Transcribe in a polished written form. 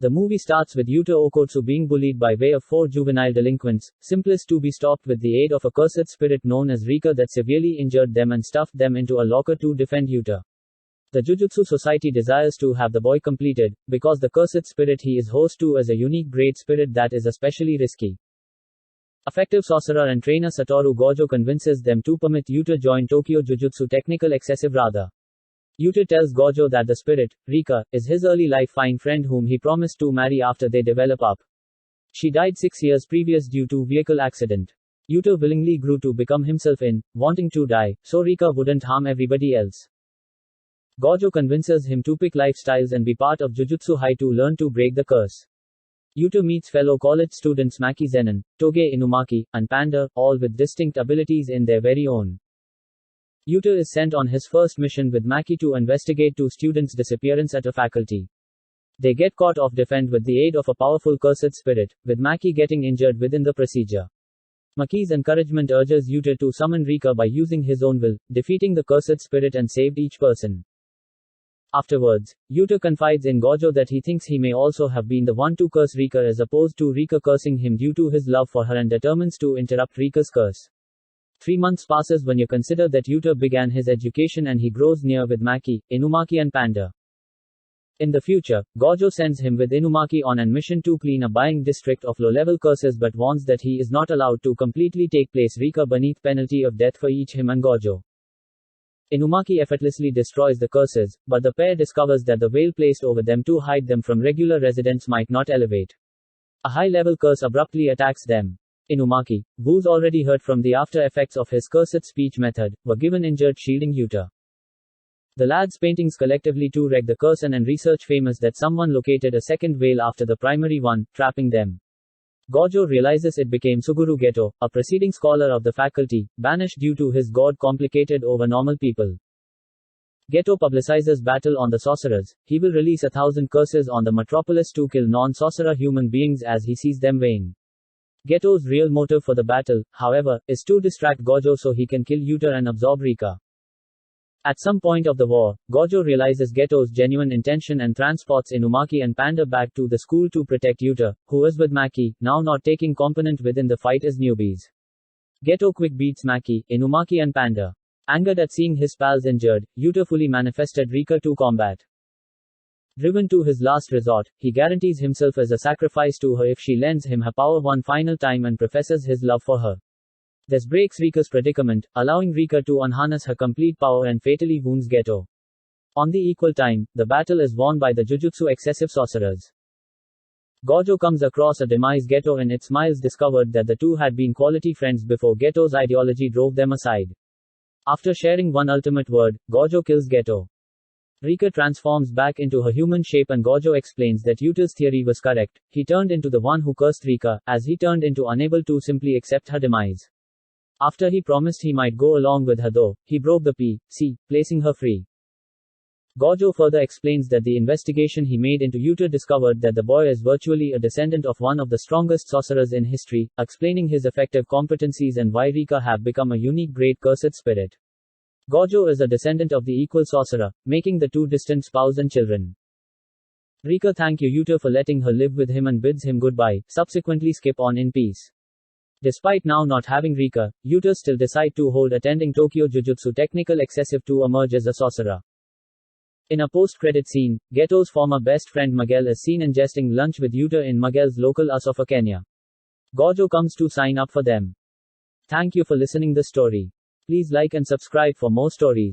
The movie starts with Yuta Okotsu being bullied by way of 4 juvenile delinquents, simplest to be stopped with the aid of a cursed spirit known as Rika that severely injured them and stuffed them into a locker to defend Yuta. The Jujutsu Society desires to have the boy completed, because the cursed spirit he is host to is a unique great spirit that is especially risky. Effective sorcerer and trainer Satoru Gojo convinces them to permit Yuta join Tokyo Jujutsu Technical Excessive rather. Yuta tells Gojo that the spirit, Rika, is his early life fine friend whom he promised to marry after they develop up. She died 6 years previous due to vehicle accident. Yuta willingly grew to become himself in, wanting to die, so Rika wouldn't harm everybody else. Gojo convinces him to pick lifestyles and be part of Jujutsu High to learn to break the curse. Yuta meets fellow college students Maki Zenin, Toge Inumaki, and Panda, all with distinct abilities in their very own. Yuta is sent on his first mission with Maki to investigate 2 students' disappearance at a faculty. They get caught off defend with the aid of a powerful cursed spirit, with Maki getting injured within the procedure. Maki's encouragement urges Yuta to summon Rika by using his own will, defeating the cursed spirit and saved each person. Afterwards, Yuta confides in Gojo that he thinks he may also have been the one to curse Rika as opposed to Rika cursing him due to his love for her and determines to interrupt Rika's curse. 3 months passes when you consider that Yuta began his education and he grows near with Maki, Inumaki and Panda. In the future, Gojo sends him with Inumaki on an mission to clean a buying district of low-level curses but warns that he is not allowed to completely take place Rika beneath penalty of death for each him and Gojo. Inumaki effortlessly destroys the curses, but the pair discovers that the veil placed over them to hide them from regular residents might not elevate. A high-level curse abruptly attacks them. Inumaki, who's already hurt from the after effects of his cursed speech method, were given injured shielding Yuta. The lads' paintings collectively to wreck the curse and research famous that someone located a second veil after the primary one, trapping them. Gojo realizes it became Suguru Geto, a preceding scholar of the faculty, banished due to his god complicated over normal people. Geto publicizes battle on the sorcerers. He will release 1,000 curses on the metropolis to kill non-sorcerer human beings as he sees them vain. Geto's real motive for the battle, however, is to distract Gojo so he can kill Yuta and absorb Rika. At some point of the war, Gojo realizes Geto's genuine intention and transports Inumaki and Panda back to the school to protect Yuta, who is with Maki, now not taking component within the fight as newbies. Geto quick beats Maki, Inumaki and Panda. Angered at seeing his pals injured, Yuta fully manifested Rika to combat. Driven to his last resort, he guarantees himself as a sacrifice to her if she lends him her power one final time and professes his love for her. This breaks Rika's predicament, allowing Rika to unharness her complete power and fatally wounds Geto. On the equal time, the battle is won by the Jujutsu excessive sorcerers. Gojo comes across a demise Geto and it smiles discovered that the two had been quality friends before Geto's ideology drove them aside. After sharing one ultimate word, Gojo kills Geto. Rika transforms back into her human shape and Gojo explains that Yuta's theory was correct. He turned into the one who cursed Rika, as he turned into unable to simply accept her demise. After he promised he might go along with her though, he broke the P.C., placing her free. Gojo further explains that the investigation he made into Yuta discovered that the boy is virtually a descendant of one of the strongest sorcerers in history, explaining his effective competencies and why Rika have become a unique great cursed spirit. Gojo is a descendant of the equal sorcerer, making the two distant spouse and children. Rika thanks Yuta for letting her live with him and bids him goodbye, subsequently skip on in peace. Despite now not having Rika, Yuta still decide to hold attending Tokyo Jujutsu Technical Excessive to emerge as a sorcerer. In a post-credit scene, Geto's former best friend Miguel is seen ingesting lunch with Yuta in Miguel's local Asofa Kenya. Gojo comes to sign up for them. Thank you for listening the story. Please like and subscribe for more stories.